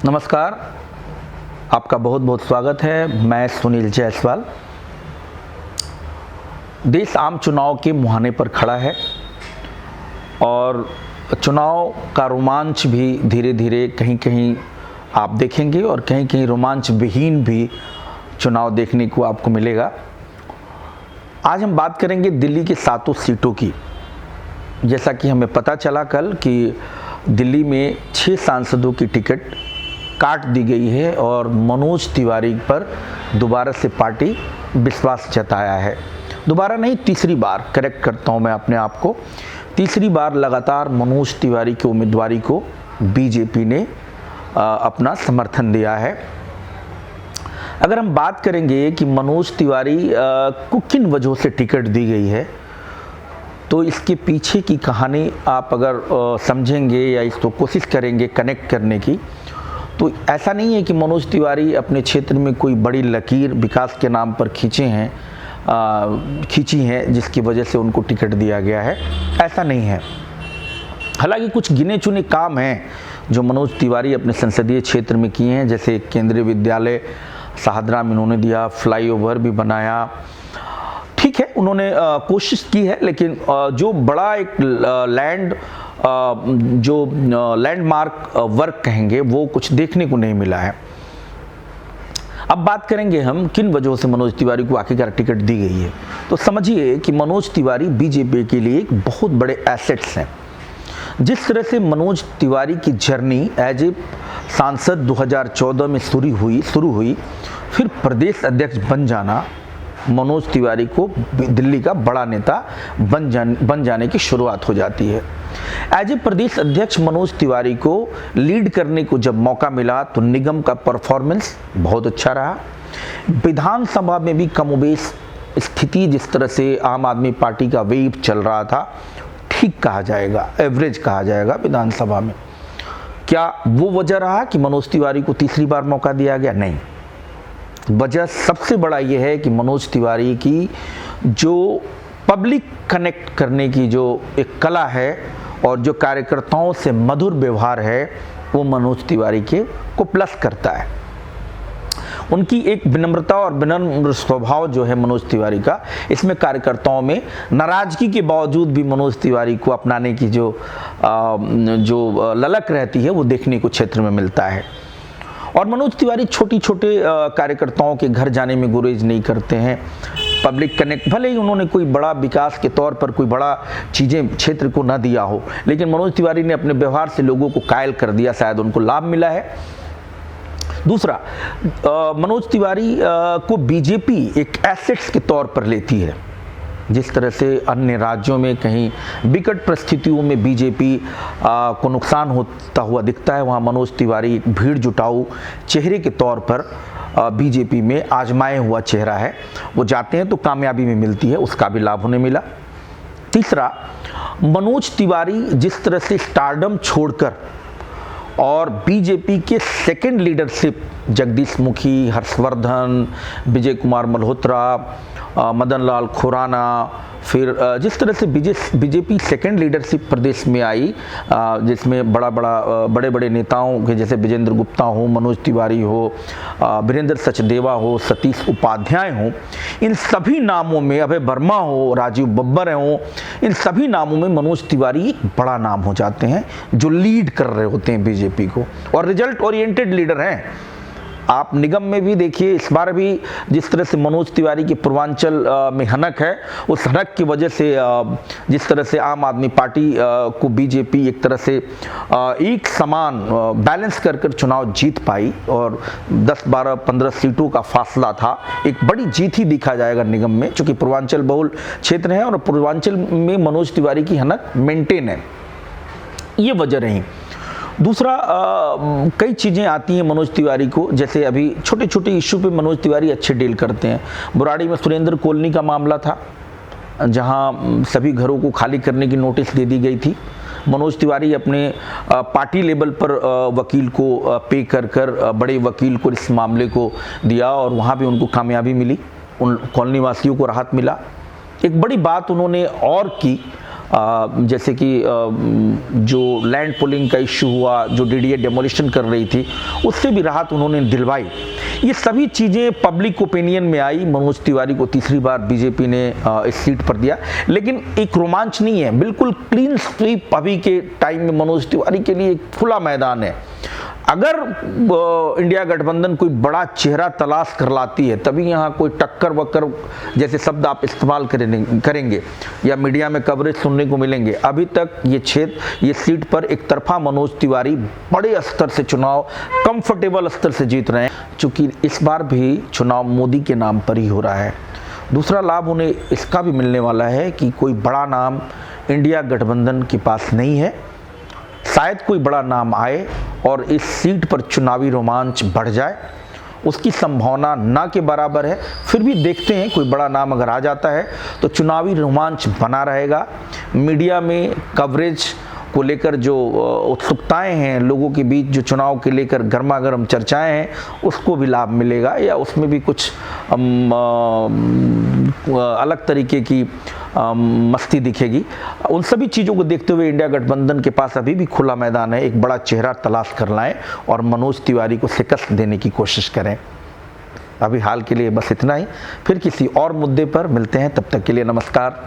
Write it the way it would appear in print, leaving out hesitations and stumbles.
नमस्कार, आपका बहुत बहुत स्वागत है। मैं सुनील जायसवाल। देश आम चुनाव के मुहाने पर खड़ा है और चुनाव का रोमांच भी धीरे धीरे कहीं कहीं आप देखेंगे और कहीं कहीं रोमांच विहीन भी चुनाव देखने को आपको मिलेगा। आज हम बात करेंगे दिल्ली की 7 सीटों की। जैसा कि हमें पता चला कल कि दिल्ली में 6 सांसदों की टिकट काट दी गई है और मनोज तिवारी पर दोबारा से पार्टी विश्वास जताया है। दोबारा नहीं, तीसरी बार, करेक्ट करता हूं मैं अपने आप को, तीसरी बार लगातार मनोज तिवारी की उम्मीदवारी को बीजेपी ने अपना समर्थन दिया है। अगर हम बात करेंगे कि मनोज तिवारी को किन वजहों से टिकट दी गई है, तो इसके पीछे की कहानी आप अगर समझेंगे या इसको कोशिश करेंगे कनेक्ट करने की, तो ऐसा नहीं है कि मनोज तिवारी अपने क्षेत्र में कोई बड़ी लकीर विकास के नाम पर खींची हैं जिसकी वजह से उनको टिकट दिया गया है, ऐसा नहीं है। हालांकि कुछ गिने चुने काम हैं जो मनोज तिवारी अपने संसदीय क्षेत्र में किए हैं, जैसे केंद्रीय विद्यालय शाहदरा में उन्होंने दिया, फ्लाईओवर भी बनाया। ठीक है, उन्होंने कोशिश की है, लेकिन जो बड़ा एक लैंडमार्क वर्क कहेंगे वो कुछ देखने को नहीं मिला है। अब बात करेंगे हम किन वजहों से मनोज तिवारी को आखिरकार टिकट दी गई है। तो समझिए कि मनोज तिवारी बीजेपी के लिए एक बहुत बड़े एसेट्स हैं। जिस तरह से मनोज तिवारी की जर्नी एज ए सांसद 2014 में शुरू हुई, फिर प्रदेश अध्यक्ष बन जाना, मनोज तिवारी को दिल्ली का बड़ा नेता बन जाने की शुरुआत हो जाती है। एज ए प्रदेश अध्यक्ष मनोज तिवारी को लीड करने को जब मौका मिला तो निगम का परफॉर्मेंस बहुत अच्छा रहा। विधानसभा में भी कमोबेश स्थिति जिस तरह से आम आदमी पार्टी का वेव चल रहा था, ठीक कहा जाएगा, एवरेज कहा जाएगा विधानसभा में। क्या वो वजह रहा कि मनोज तिवारी को तीसरी बार मौका दिया गया? नहीं। वजह सबसे बड़ा ये है कि मनोज तिवारी की जो पब्लिक कनेक्ट करने की जो एक कला है और जो कार्यकर्ताओं से मधुर व्यवहार है, वो मनोज तिवारी को प्लस करता है। उनकी एक विनम्रता और विनम्र स्वभाव जो है मनोज तिवारी का, इसमें कार्यकर्ताओं में नाराजगी के बावजूद भी मनोज तिवारी को अपनाने की जो ललक रहती है वो देखने को क्षेत्र में मिलता है। और मनोज तिवारी छोटे कार्यकर्ताओं के घर जाने में गुरेज नहीं करते हैं। पब्लिक कनेक्ट, भले ही उन्होंने कोई बड़ा विकास के तौर पर कोई बड़ा चीज़ें क्षेत्र को ना दिया हो, लेकिन मनोज तिवारी ने अपने व्यवहार से लोगों को कायल कर दिया, शायद उनको लाभ मिला है। दूसरा, मनोज तिवारी को बीजेपी एक एसेट्स के तौर पर लेती है। जिस तरह से अन्य राज्यों में कहीं विकट परिस्थितियों में बीजेपी को नुकसान होता हुआ दिखता है, वहाँ मनोज तिवारी भीड़ जुटाऊ चेहरे के तौर पर बीजेपी में आजमाए हुआ चेहरा है। वो जाते हैं तो कामयाबी में मिलती है, उसका भी लाभ उन्हें मिला। तीसरा, मनोज तिवारी जिस तरह से स्टारडम छोड़कर और बीजेपी के सेकंड लीडरशिप जगदीश मुखी, हर्षवर्धन, विजय कुमार मल्होत्रा, मदन लाल खुराना, फिर जिस तरह से बीजेपी सेकंड लीडरशिप प्रदेश में आई, जिसमें बड़े बड़े नेताओं के जैसे विजेंद्र गुप्ता हो, मनोज तिवारी हो, वीरेंद्र सचदेवा हो, सतीश उपाध्याय हो, इन सभी नामों में, अभय वर्मा हो, राजीव बब्बर हो, इन सभी नामों में मनोज तिवारी एक बड़ा नाम हो जाते हैं जो लीड कर रहे होते हैं बीजेपी को, और रिजल्ट ओरिएंटेड लीडर हैं। आप निगम में भी देखिए, इस बार भी जिस तरह से मनोज तिवारी की पूर्वांचल में हनक है, उस हनक की वजह से जिस तरह से आम आदमी पार्टी को बीजेपी एक तरह से एक समान बैलेंस कर चुनाव जीत पाई और 10, 12, 15 सीटों का फासला था, एक बड़ी जीत ही देखा जाएगा निगम में, चूंकि पूर्वांचल बहुल क्षेत्र है और पूर्वांचल में मनोज तिवारी की हनक मेंटेन है। ये वजह रही। दूसरा, कई चीज़ें आती हैं मनोज तिवारी को, जैसे अभी छोटे इश्यू पे मनोज तिवारी अच्छे डील करते हैं। बुराड़ी में सुरेंद्र कॉलोनी का मामला था, जहां सभी घरों को खाली करने की नोटिस दे दी गई थी। मनोज तिवारी अपने पार्टी लेवल पर वकील को पे कर बड़े वकील को इस मामले को दिया और वहाँ भी उनको कामयाबी मिली, उन कॉलोनी वासियों को राहत मिला। एक बड़ी बात उन्होंने और की जैसे कि जो लैंड पुलिंग का इश्यू हुआ, जो डीडीए डेमोलिशन कर रही थी, उससे भी राहत उन्होंने दिलवाई। ये सभी चीज़ें पब्लिक ओपिनियन में आई। मनोज तिवारी को तीसरी बार बीजेपी ने इस सीट पर दिया, लेकिन एक रोमांच नहीं है, बिल्कुल क्लीन स्वीप अभी के टाइम में मनोज तिवारी के लिए एक खुला मैदान है। अगर इंडिया गठबंधन कोई बड़ा चेहरा तलाश कर लाती है, तभी यहाँ कोई टक्कर वक्कर जैसे शब्द आप इस्तेमाल करेंगे या मीडिया में कवरेज सुनने को मिलेंगे। अभी तक ये सीट पर एक तरफा मनोज तिवारी बड़े स्तर से चुनाव कंफर्टेबल स्तर से जीत रहे हैं, चूंकि इस बार भी चुनाव मोदी के नाम पर ही हो रहा है। दूसरा लाभ उन्हें इसका भी मिलने वाला है कि कोई बड़ा नाम इंडिया गठबंधन के पास नहीं है। शायद कोई बड़ा नाम आए और इस सीट पर चुनावी रोमांच बढ़ जाए, उसकी संभावना ना के बराबर है। फिर भी देखते हैं, कोई बड़ा नाम अगर आ जाता है तो चुनावी रोमांच बना रहेगा। मीडिया में कवरेज को लेकर जो उत्सुकताएं हैं लोगों के बीच, जो चुनाव के लेकर गर्मा गर्म चर्चाएं हैं, उसको भी लाभ मिलेगा या उसमें भी कुछ अलग तरीके की मस्ती दिखेगी। उन सभी चीज़ों को देखते हुए इंडिया गठबंधन के पास अभी भी खुला मैदान है। एक बड़ा चेहरा तलाश कर लाएं और मनोज तिवारी को शिकस्त देने की कोशिश करें। अभी हाल के लिए बस इतना ही, फिर किसी और मुद्दे पर मिलते हैं, तब तक के लिए नमस्कार।